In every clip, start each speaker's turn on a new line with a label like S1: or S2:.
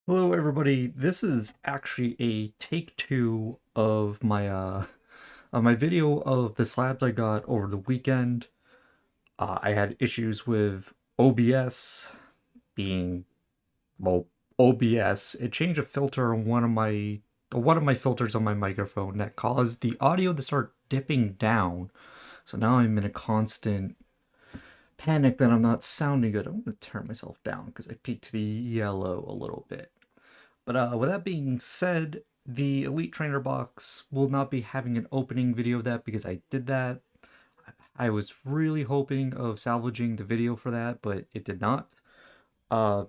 S1: Hello, everybody. This is actually a take two of my video of the slabs I got over the weekend. I had issues with OBS being well, OBS. It changed a filter on one of my filters on my microphone that caused the audio to start dipping down. So now I'm in a constant panic that I'm not sounding good. I'm gonna turn myself down because I peaked to the yellow a little bit. But with that being said, the Elite Trainer box will not be having an opening video of that because I did that. I was really hoping of salvaging the video for that, but it did not. Uh,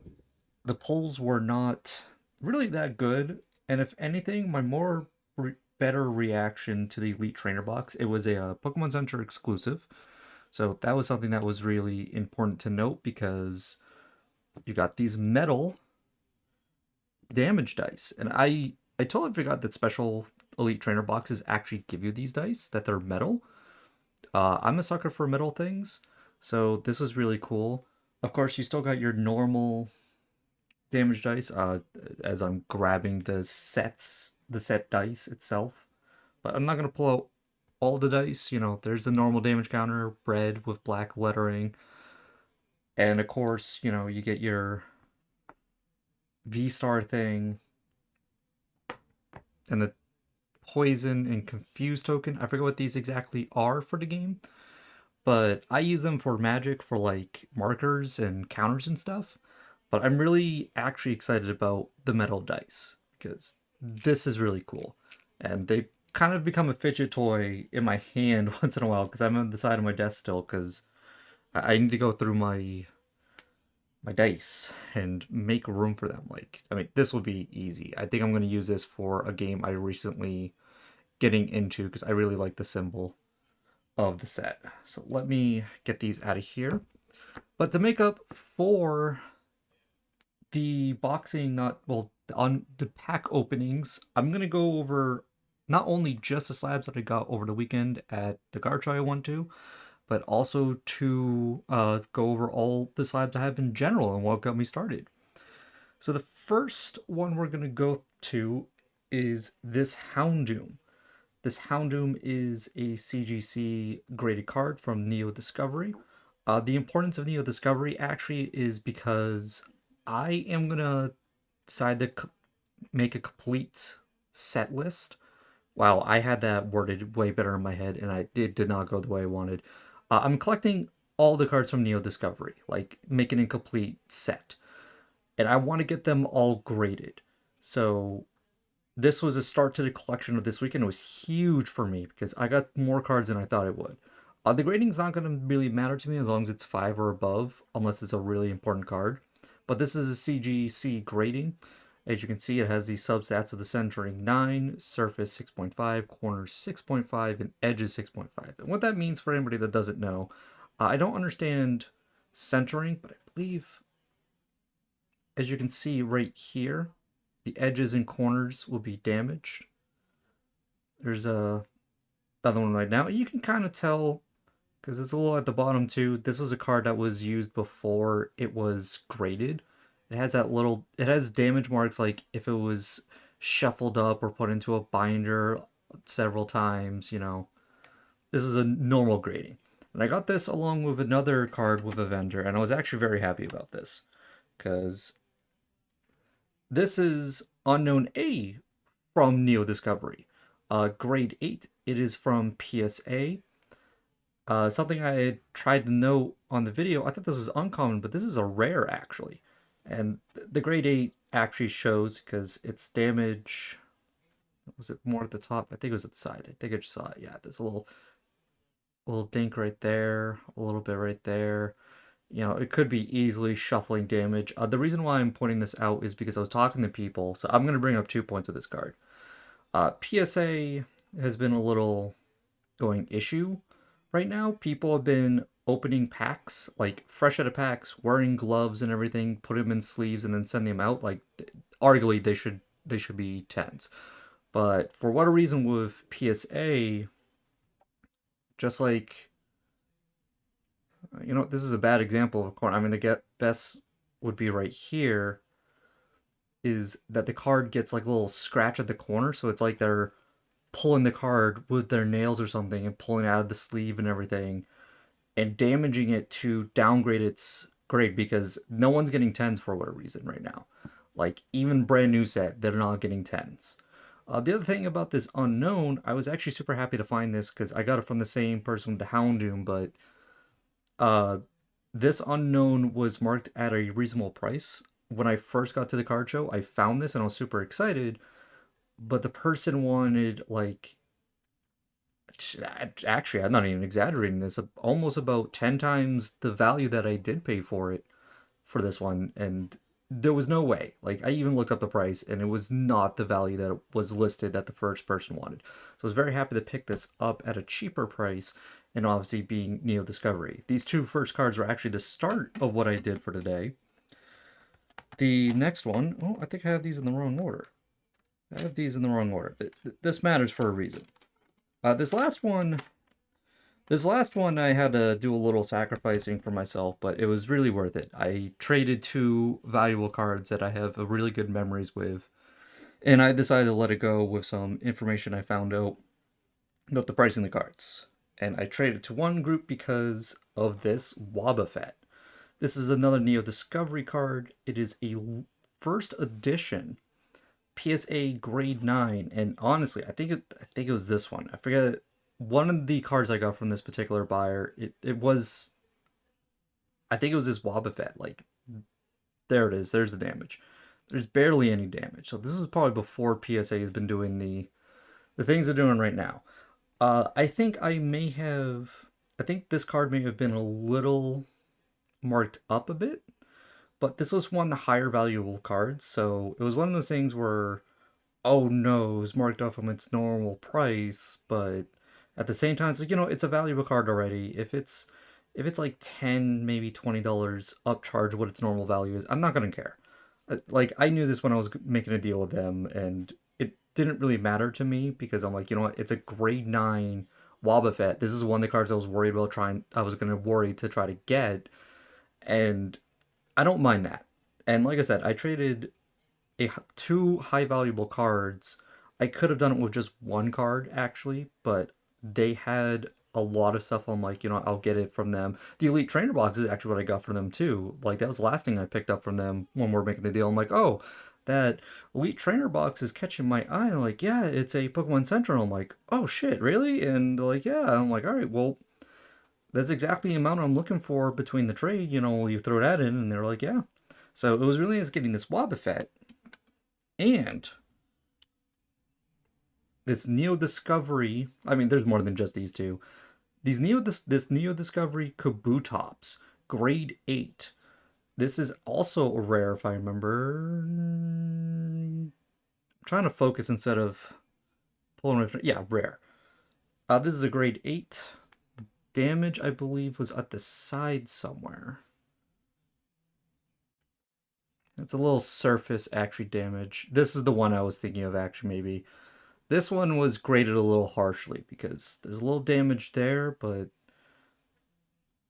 S1: the polls were not really that good, and if anything, my better reaction to the Elite Trainer box, it was a Pokemon Center exclusive. So that was something that was really important to note because you got these metal damage dice. And I totally forgot that special Elite Trainer boxes actually give you these dice, that they're metal. I'm a sucker for metal things, so this was really cool. Of course, you still got your normal damage dice, as I'm grabbing the set dice itself. But I'm not going to pull out all the dice. There's the normal damage counter, red with black lettering. And of course, you get your V-Star thing, and the poison and confuse token. I forget what these exactly are for the game, but I use them for magic for like markers and counters and stuff. But I'm really actually excited about the metal dice because this is really cool. And they kind of become a fidget toy in my hand once in a while because I'm on the side of my desk still because I need to go through my dice and make room for them. Like, I mean, this will be easy. I think I'm going to use this for a game I recently getting into because I really like the symbol of the set. So let me get these out of here. But to make up for the boxing, not well, on the pack openings, I'm gonna go over not only just the slabs that I got over the weekend at the Garch I went to, but also to go over all the slabs I have in general and what got me started. So the first one we're gonna go to is this Houndoom. This Houndoom is a CGC graded card from Neo Discovery. The importance of Neo Discovery actually is because I am gonna decide to make a complete set list. Wow, I had that worded way better in my head, and it did not go the way I wanted. I'm collecting all the cards from Neo Discovery, like making a complete set, and I want to get them all graded. So this was a start to the collection of this weekend. It was huge for me because I got more cards than I thought it would. The grading's not going to really matter to me as long as it's 5 or above, unless it's a really important card. But this is a CGC grading. As you can see, it has the substats of the centering 9, surface 6.5, corners 6.5, and edges 6.5. And what that means for anybody that doesn't know, I don't understand centering, but I believe, as you can see right here, the edges and corners will be damaged. There's a other one right now. You can kind of tell because it's a little at the bottom too. This was a card that was used before it was graded. It has that little. It has damage marks like if it was shuffled up or put into a binder several times. This is a normal grading. And I got this along with another card with a vendor, and I was actually very happy about this because this is Unknown A from Neo Discovery. Grade 8. It is from PSA. Something I had tried to note on the video, I thought this was uncommon, but this is a rare actually. And the grade 8 actually shows because its damage, was it more at the top? I think it was at the side. I think I just saw it. Yeah, there's a little dink right there, a little bit right there. It could be easily shuffling damage. The reason why I'm pointing this out is because I was talking to people, so I'm going to bring up 2 points of this card. PSA has been a little going issue right now. People have been opening packs, like fresh out of packs, wearing gloves and everything, put them in sleeves and then send them out. Like, arguably they should be tens. But for whatever reason with PSA, just like this is a bad example of a corner. I mean, the get best would be right here. is that the card gets like a little scratch at the corner, so it's like they're pulling the card with their nails or something and pulling it out of the sleeve and everything and damaging it to downgrade its grade because no one's getting 10s for whatever reason right now. Like, even brand new set, they're not getting 10s. The other thing about this unknown, I was actually super happy to find this because I got it from the same person with the Houndoom, but uh, this unknown was marked at a reasonable price. When I first got to the card show, I found this and I was super excited, but the person wanted like actually, I'm not even exaggerating this, almost about 10 times the value that I did pay for it for this one. And there was no way. Like, I even looked up the price and it was not the value that was listed that the first person wanted. So I was very happy to pick this up at a cheaper price and obviously being Neo Discovery. These two first cards were actually the start of what I did for today. The next one, oh, I think I have these in the wrong order. I have these in the wrong order. This matters for a reason. This last one, I had to do a little sacrificing for myself, but it was really worth it. I traded two valuable cards that I have really good memories with, and I decided to let it go with some information I found out about the pricing of the cards. And I traded to one group because of this Wobbuffet. This is another Neo Discovery card. It is a first edition PSA grade 9, and honestly, I think it was this one. I forget one of the cards I got from this particular buyer. It was, I think it was this Wobbuffet. Like, there it is. There's the damage. There's barely any damage. So this is probably before PSA has been doing the things they're doing right now. I think this card may have been a little marked up a bit, but this was one of the higher valuable cards, so it was one of those things where, oh no, it was marked up from its normal price, but at the same time, it's like, it's a valuable card already. If it's like 10, maybe $20 upcharge what its normal value is, I'm not gonna care. Like, I knew this when I was making a deal with them, and it didn't really matter to me because I'm like, you know what, it's a grade 9 Wobbuffet. This is one of the cards I was gonna worry to try to get, and I don't mind that. And like I said, I traded two high valuable cards. I could have done it with just one card actually, but they had a lot of stuff. I'm like, I'll get it from them. The Elite Trainer box is actually what I got from them too. Like, that was the last thing I picked up from them when we're making the deal. I'm like, oh, that Elite Trainer box is catching my eye. And I'm like, yeah, it's a Pokemon Central. I'm like, oh shit, really? And they're like, yeah. I'm like, all right, well, that's exactly the amount I'm looking for between the trade. You throw that in, and they're like, yeah. So it was really nice getting this Wobbuffet and this Neo Discovery. I mean, there's more than just these two. This Neo Discovery Kabutops, grade 8. This is also a rare, if I remember. I'm trying to focus instead of pulling. Yeah, rare. This is a grade 8. Damage, I believe, was at the side somewhere. It's a little surface actually damage. This is the one I was thinking of actually maybe. This one was graded a little harshly because there's a little damage there, but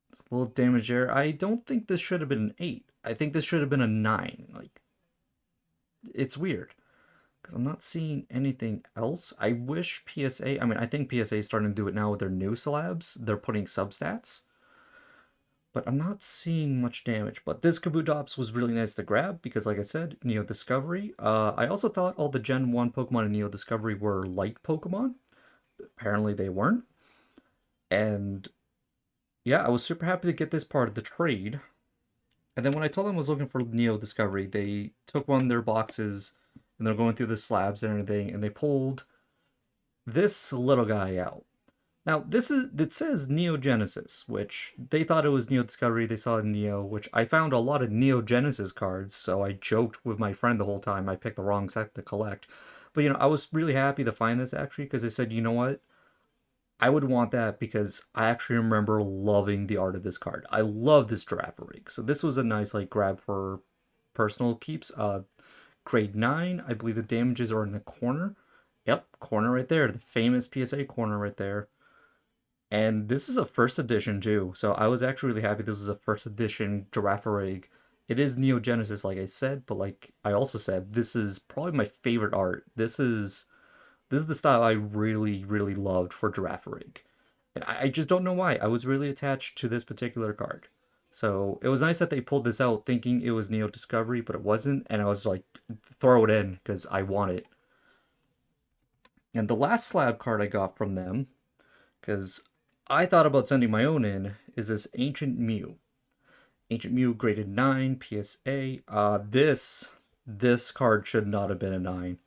S1: there's a little damage there. I don't think this should have been an 8. I think this should have been a 9. Like, it's weird because I'm not seeing anything else. I wish PSA, I mean, I think PSA is starting to do it now with their new slabs. They're putting substats, but I'm not seeing much damage. But this Kabutops was really nice to grab because, like I said, Neo Discovery. I also thought all the Gen 1 Pokemon in Neo Discovery were light Pokemon. Apparently they weren't. And yeah, I was super happy to get this part of the trade. And then when I told them I was looking for Neo Discovery, they took one of their boxes and they're going through the slabs and everything, and they pulled this little guy out. Now, it says Neo Genesis, which they thought it was Neo Discovery. They saw Neo, which I found a lot of Neo Genesis cards, so I joked with my friend the whole time I picked the wrong set to collect. But, I was really happy to find this, actually, because I said, you know what? I would want that because I actually remember loving the art of this card. I love this Girafarig. So this was a nice, like, grab for personal keeps. Grade 9, I believe the damages are in the corner. Yep, corner right there. The famous PSA corner right there. And this is a first edition too, so I was actually really happy this was a first edition Girafarig It is Neo Genesis, like I said, but like I also said, this is probably my favorite art. This is the style I really, really loved for Giraffe Rig. And I just don't know why. I was really attached to this particular card. So it was nice that they pulled this out thinking it was Neo Discovery, but it wasn't. And I was like, throw it in because I want it. And the last slab card I got from them, because I thought about sending my own in, is this Ancient Mew. Ancient Mew graded 9 PSA. This card should not have been a 9.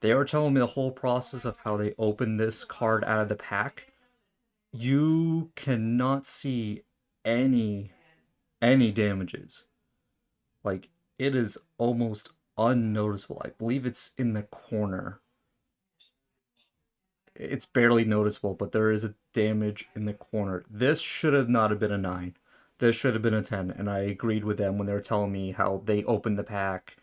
S1: They were telling me the whole process of how they opened this card out of the pack. You cannot see any any damages. Like it is almost unnoticeable. I believe it's in the corner. It's barely noticeable, but there is a damage in the corner. This should have not have been a 9. This should have been a 10, and I agreed with them when they were telling me how they opened the pack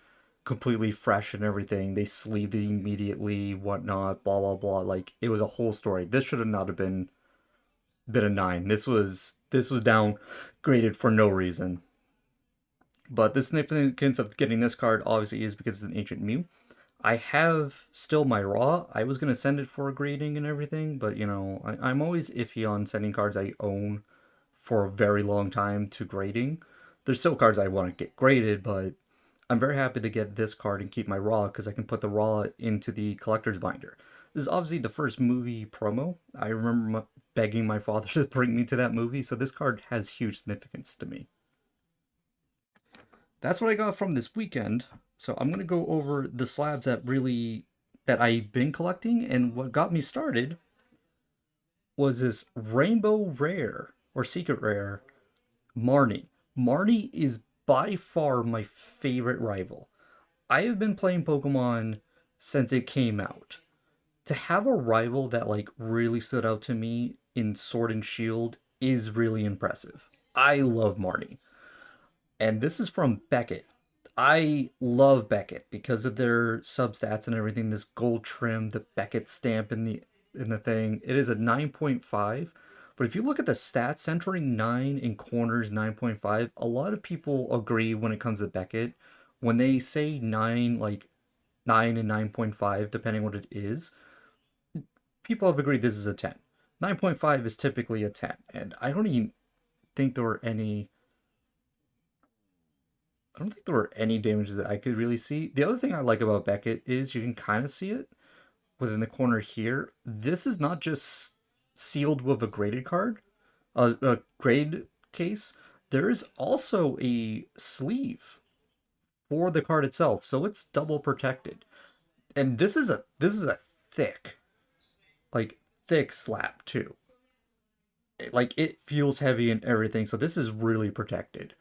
S1: completely fresh and everything. They sleeved it immediately, whatnot, blah blah blah. Like it was a whole story. This should have not have been a 9. This was downgraded for no reason. But the significance of getting this card obviously is because it's an Ancient Mew. I have still my Raw. I was gonna send it for a grading and everything, but I'm always iffy on sending cards I own for a very long time to grading. There's still cards I want to get graded, but I'm very happy to get this card and keep my Raw because I can put the Raw into the collector's binder. This is obviously the first movie promo. I remember begging my father to bring me to that movie, so this card has huge significance to me. That's what I got from this weekend. So I'm gonna go over the slabs that I've been collecting, and what got me started was this rainbow rare or secret rare Marnie. Marnie is by far my favorite rival. I have been playing Pokemon since it came out. To have a rival that like really stood out to me in Sword and Shield is really impressive. I love Marnie. And this is from Beckett. I love Beckett because of their substats and everything. This gold trim, the Beckett stamp in the thing. It is a 9.5. But if you look at the stats, centering 9 in corners 9.5, a lot of people agree when it comes to Beckett. When they say 9, like 9 and 9.5, depending what it is, people have agreed this is a 10. 9.5 is typically a 10. And think there were any I don't think there were any damages that I could really see. The other thing I like about Beckett is you can kind of see it within the corner here. This is not just sealed with a graded card, a grade case. There is also a sleeve for the card itself, so it's double protected. And this is a thick, like thick slab too. Like it feels heavy and everything, so this is really protected.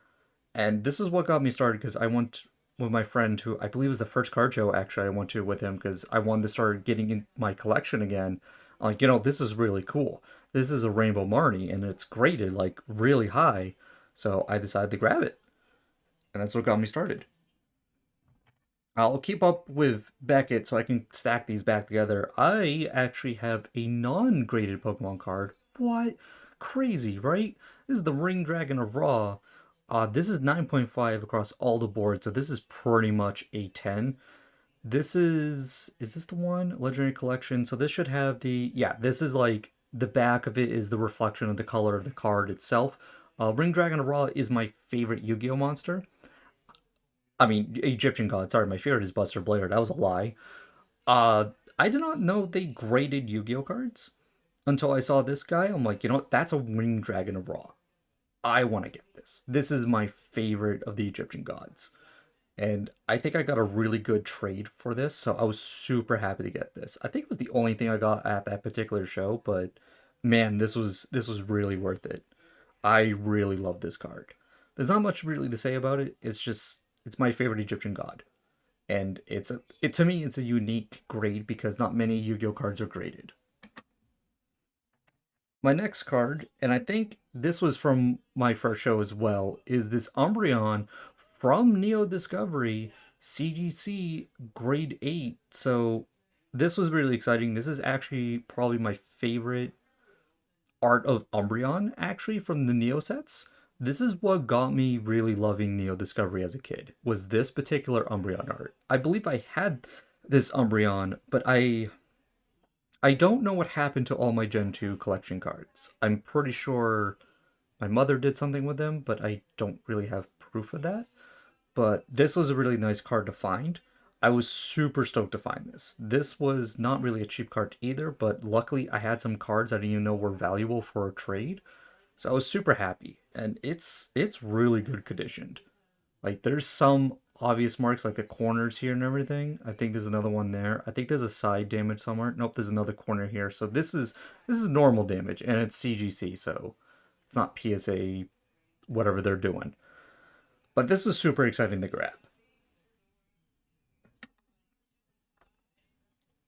S1: And this is what got me started because I went with my friend who I believe was the first card show actually I went to with him because I wanted to start getting in my collection again. Like, this is really cool. This is a Rainbow Marnie and it's graded like really high. So I decided to grab it. And that's what got me started. I'll keep up with Beckett so I can stack these back together. I actually have a non-graded Pokemon card. What? Crazy, right? This is the Ring Dragon of Raw. This is 9.5 across all the boards, so this is pretty much a 10. Is this the one? Legendary Collection. So this should have yeah, this is like, the back of it is the reflection of the color of the card itself. Ring Dragon of Raw is my favorite Yu-Gi-Oh monster. I mean, Egyptian god, sorry, my favorite is Buster Blair. That was a lie. Uh, I did not know they graded Yu-Gi-Oh cards until I saw this guy. I'm like, you know what? That's a Ring Dragon of Raw. I want to get this. This is my favorite of the Egyptian gods. And I think I got a really good trade for this, so I was super happy to get this. I think it was the only thing I got at that particular show, but man, this was really worth it. I really love this card. There's not much really to say about it. It's my favorite Egyptian god. And to me it's a unique grade because not many Yu-Gi-Oh cards are graded. My next card, and I think this was from my first show as well, is this Umbreon from Neo Discovery CGC Grade 8. So this was really exciting. This is actually probably my favorite art of Umbreon, actually, from the Neo sets. This is what got me really loving Neo Discovery as a kid, was this particular Umbreon art. I believe I had this Umbreon, but I don't know what happened to all my Gen 2 collection cards. I'm pretty sure my mother did something with them, but I don't really have proof of that. But this was a really nice card to find. I was super stoked to find this. This was not really a cheap card either, but luckily I had some cards I didn't even know were valuable for a trade. So I was super happy. And it's really good conditioned. Like there's some obvious marks like the corners here and everything. I think there's another one there. I think there's a side damage somewhere. Nope, there's another corner here. So this is normal damage and it's CGC, so it's not PSA whatever they're doing. But this is super exciting to grab.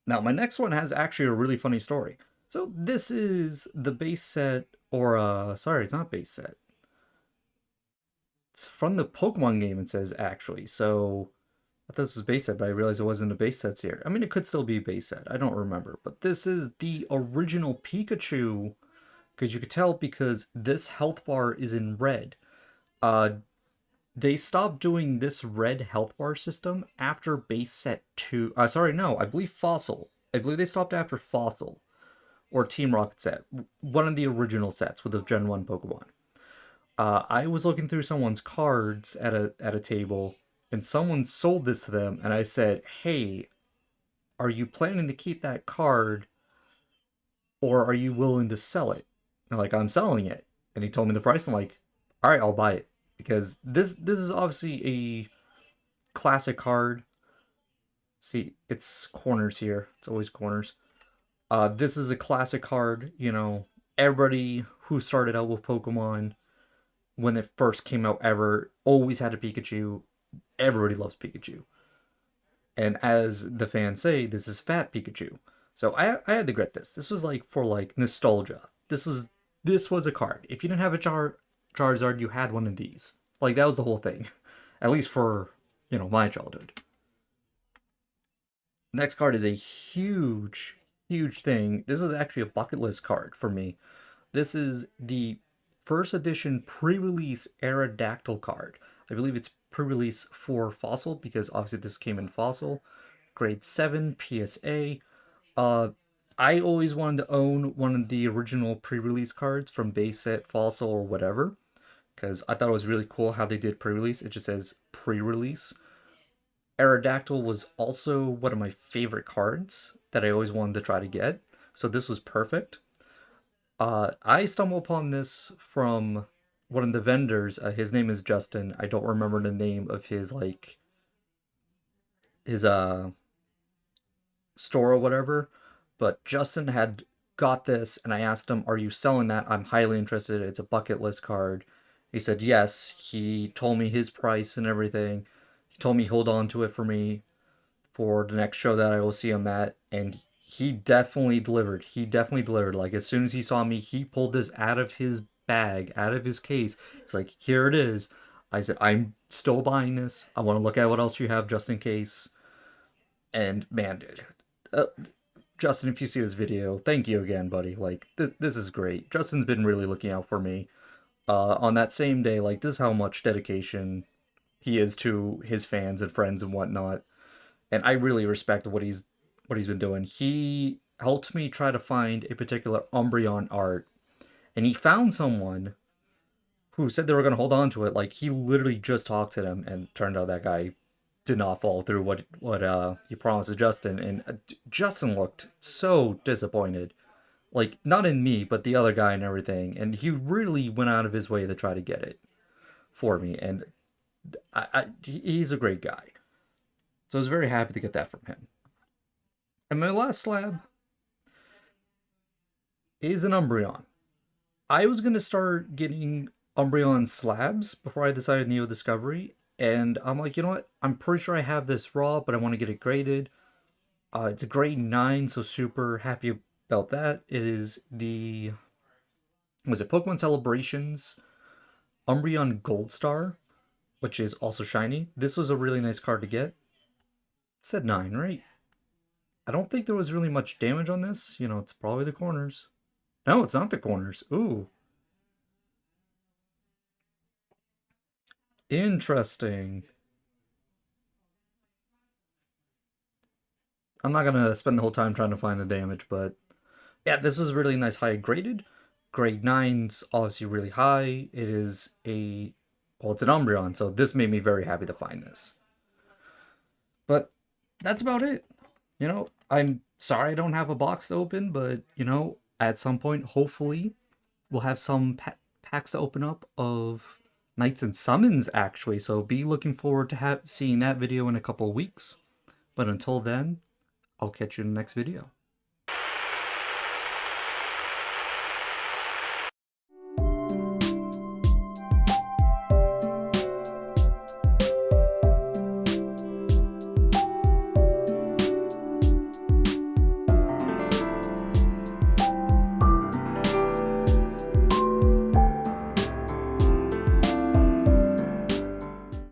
S1: Now, my next one has actually a really funny story. So this is the base set, or sorry, it's not base set. It's from the Pokemon game, it says actually. So I thought this was base set, but I realized it wasn't a base sets here. I mean, it could still be base set. I don't remember. But this is the original Pikachu, because you could tell because this health bar is in red. Uh, they stopped doing this red health bar system after base set 2. Sorry, no, I believe Fossil. I believe they stopped after Fossil or Team Rocket set, one of the original sets with the Gen 1 Pokemon. I was looking through someone's cards at a table, and someone sold this to them, and I said, "Hey, are you planning to keep that card, or are you willing to sell it?" And like, I'm selling it, and he told me the price. I'm like, "All right, I'll buy it," because this is obviously a classic card. See, it's corners here. It's always corners. This is a classic card. Everybody who started out with Pokemon when it first came out ever always had a Pikachu. Everybody loves Pikachu. And as the fans say, this is fat Pikachu. So I had to get this. This was like for like nostalgia. This was a card. If you didn't have a Charizard, you had one of these. Like that was the whole thing. At least for, my childhood. Next card is a huge, huge thing. This is actually a bucket list card for me. This is the first edition pre-release Aerodactyl card. I believe it's pre-release for Fossil because obviously this came in Fossil. Grade 7 PSA. Uh, I always wanted to own one of the original pre-release cards from base set, Fossil, or whatever because I thought it was really cool how they did pre-release. It just says pre-release. Aerodactyl was also one of my favorite cards that I always wanted to try to get, so this was perfect. I stumbled upon this from one of the vendors. His name is Justin. I don't remember the name of his his store or whatever, but Justin had got this, and I asked him, "Are you selling that? I'm highly interested. It's a bucket list card." He said yes. He told me his price and everything. He told me hold on to it for me for the next show that I will see him at, and he definitely delivered. He definitely delivered. Like as soon as he saw me, he pulled this out of his bag, out of his case. He's like, "Here it is." I said, "I'm still buying this. I want to look at what else you have just in case." And man, dude, uh, Justin, if you see this video, thank you again, buddy. Like this is great. Justin's been really looking out for me. On that same day, like this is how much dedication he is to his fans and friends and whatnot, and I really respect what he's been doing. He helped me try to find a particular Umbreon art, and he found someone who said they were gonna hold on to it. Like he literally just talked to them, and turned out that guy did not follow through what he promised to Justin, and Justin looked so disappointed. Like not in me, but the other guy and everything, and he really went out of his way to try to get it for me, and he's a great guy. So I was very happy to get that from him. And my last slab is an Umbreon. I was gonna start getting Umbreon slabs before I decided Neo Discovery, and I'm like, you know what? I'm pretty sure I have this raw, but I want to get it graded. It's a grade 9, so super happy about that. It is the was it Pokemon Celebrations Umbreon Gold Star, which is also shiny. This was a really nice card to get. It said 9, right? I don't think there was really much damage on this. It's probably the corners. No, it's not the corners. Ooh. Interesting. I'm not gonna spend the whole time trying to find the damage, but yeah, this is really nice high graded. Grade 9's obviously really high. It is a, well, it's an Umbreon, so this made me very happy to find this. But that's about it. I'm sorry I don't have a box to open, but at some point, hopefully, we'll have some packs to open up of Knights and Summons actually. So be looking forward to seeing that video in a couple of weeks. But until then, I'll catch you in the next video.